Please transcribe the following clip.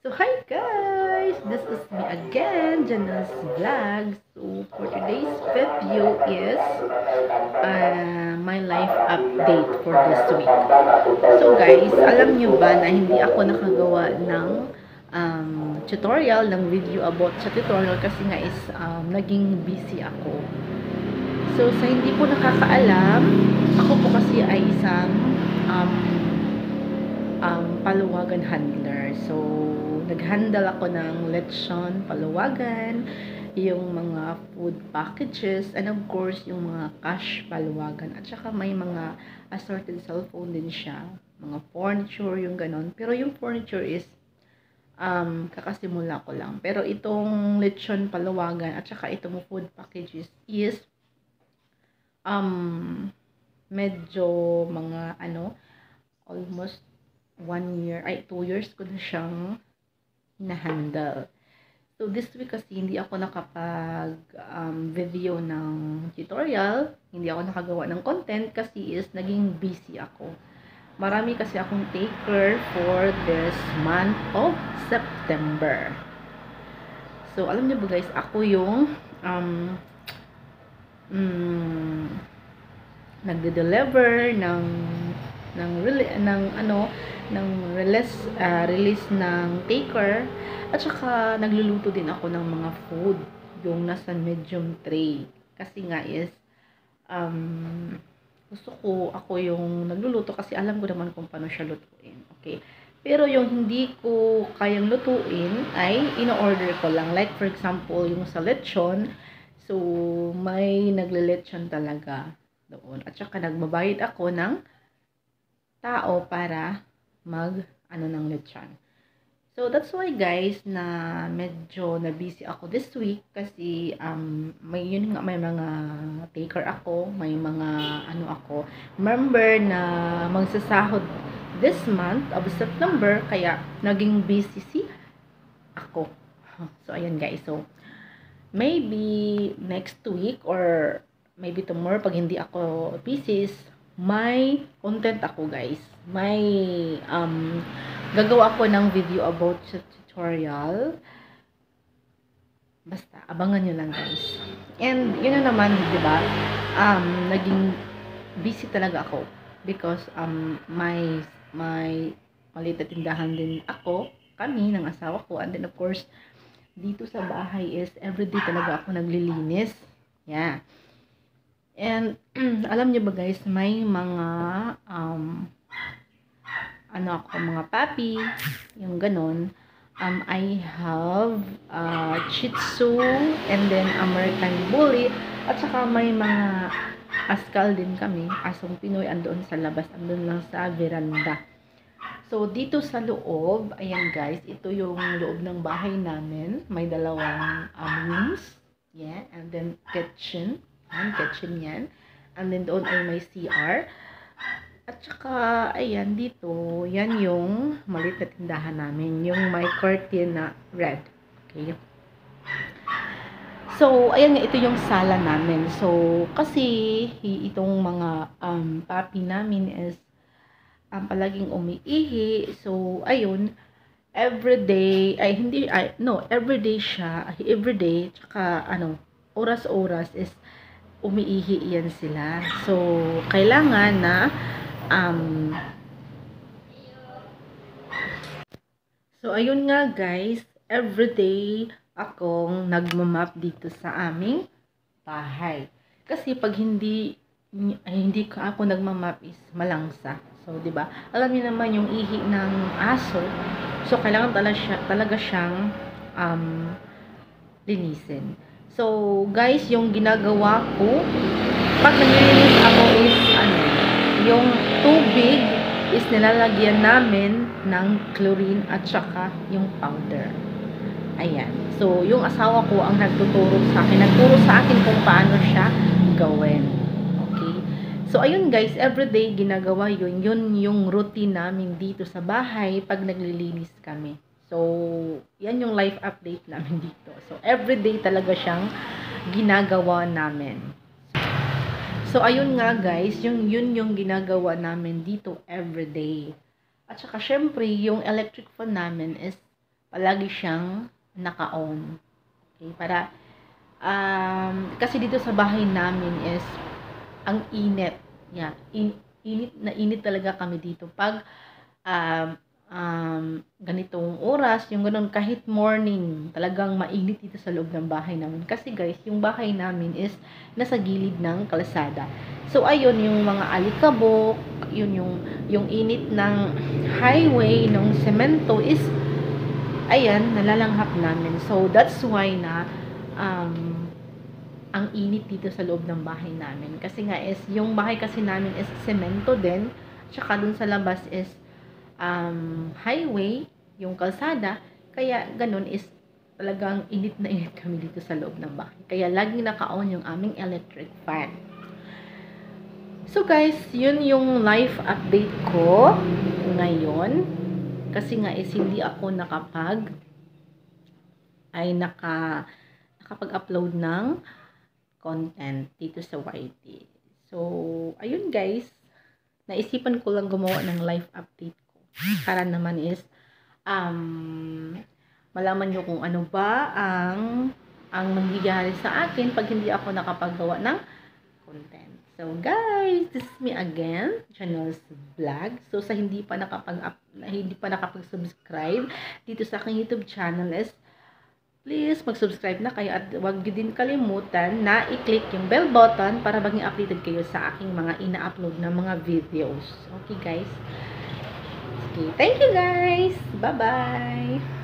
So, hi guys! This is me again, Jana's Vlog. So, for today's video is my life update for this week. So guys, alam nyo ba na hindi ako nakagawa ng tutorial, ng video about sa tutorial kasi nga is naging busy ako. So, sa hindi po nakakaalam, ako po kasi ay isang paluwagan handler. So, nag-handle ako ng lechon, paluwagan, yung mga food packages, and of course, yung mga cash paluwagan. At saka may mga assorted cellphone din siya. Mga furniture, yung ganon. Pero yung furniture is kakasimula ko lang. Pero itong lechon paluwagan at saka itong food packages is medyo mga almost 2 years ko na siyang na-handle. So, this week kasi hindi ako nakapag video ng tutorial, hindi ako nakagawa ng content kasi is naging busy ako. Marami kasi akong taker for this month of September. So, alam niyo ba guys, ako yung nagde-deliver ng release ng taker at saka nagluluto din ako ng mga food yung nasa medium tray kasi nga is gusto ko ako yung nagluluto kasi alam ko naman kung paano siya lutuin, okay? Pero yung hindi ko kayang lutuin ay ino-order ko lang, like for example yung sa lechon, so may nagle-lechon talaga doon at saka nagbabayad ako ng tao para ng lechon. So, that's why guys, na medyo na busy ako this week kasi may mga taker ako, may mga ako, member na magsasahod this month of September, kaya naging busy ako. So, ayan guys. So, maybe next week or maybe tomorrow pag hindi ako busy, may content ako guys. May gagawa ako ng video about sa tutorial. Basta abangan nyo lang guys. And yun na naman, 'di ba? Naging busy talaga ako because may maliit na tindahan din ako, kami ng asawa ko, and then of course dito sa bahay is everyday talaga ako naglilinis. Yeah. And alam niyo ba guys, may mga mga puppy, yung ganon. I have Shih Tzu and then American Bully at saka may mga askal din kami, asong Pinoy, andoon sa labas, andoon lang sa veranda. So dito sa loob, ayan guys, ito yung loob ng bahay namin. May dalawang rooms, yeah, and then kitchen yan. And then doon ay may CR. At saka, ayan, dito, yan yung maliit na tindahan namin. Yung may curtain na red. Okay. So, ayan nga, ito yung sala namin. So, kasi, itong mga puppy namin is palaging umiihi. So, ayun, everyday siya, tsaka, oras-oras is umiihi yan sila. So, kailangan na so, ayun nga guys, everyday akong nagmamap dito sa aming bahay. Kasi pag hindi ako nagmamap is malangsa. So, 'di ba? Alam niyo naman yung ihi ng aso. So, kailangan talaga siyang linisin. So, guys, yung ginagawa ko, pag naglilinis ako is, yung tubig is nilalagyan namin ng chlorine at saka yung powder. Ayan. So, yung asawa ko ang nagturo sa akin kung paano siya gawin. Okay? So, ayun guys, everyday ginagawa yun. Yun yung routine namin dito sa bahay pag naglilinis kami. So, yan yung life update namin dito. So, everyday talaga siyang ginagawa namin. So, ayun nga guys, yun yung ginagawa namin dito everyday. At saka, syempre, yung electric fan namin is palagi siyang naka-on. Okay, para kasi dito sa bahay namin is ang init. Yeah, init talaga kami dito pag ganitong oras, yung ganun, kahit morning, talagang mainit dito sa loob ng bahay namin. Kasi guys, yung bahay namin is nasa gilid ng kalsada. So, ayun, yung mga alikabok, yun yung init ng highway, ng semento is, ayan, nalalanghap namin. So, that's why na, ang init dito sa loob ng bahay namin. Kasi nga is, yung bahay kasi namin is semento din, tsaka dun sa labas is, highway, yung kalsada, kaya ganun is talagang init na init kami dito sa loob ng bahay. Kaya laging naka-on yung aming electric fan. So guys, yun yung life update ko ngayon. Kasi nga is hindi ako nakapag-upload ng content dito sa YT. So, ayun guys, naisipan ko lang gumawa ng life update ko. Para naman is malaman nyo kung ano ba ang nangyayari sa akin pag hindi ako nakapagawa ng content. So guys, this is me again, Janelle's Vlog. So sa hindi pa nakapag-subscribe dito sa aking YouTube channel is please mag-subscribe na kayo at huwag nyo din kalimutan na i-click yung bell button para maging updated kayo sa aking mga ina-upload na mga videos. Okay guys? Okay, thank you guys! Bye-bye!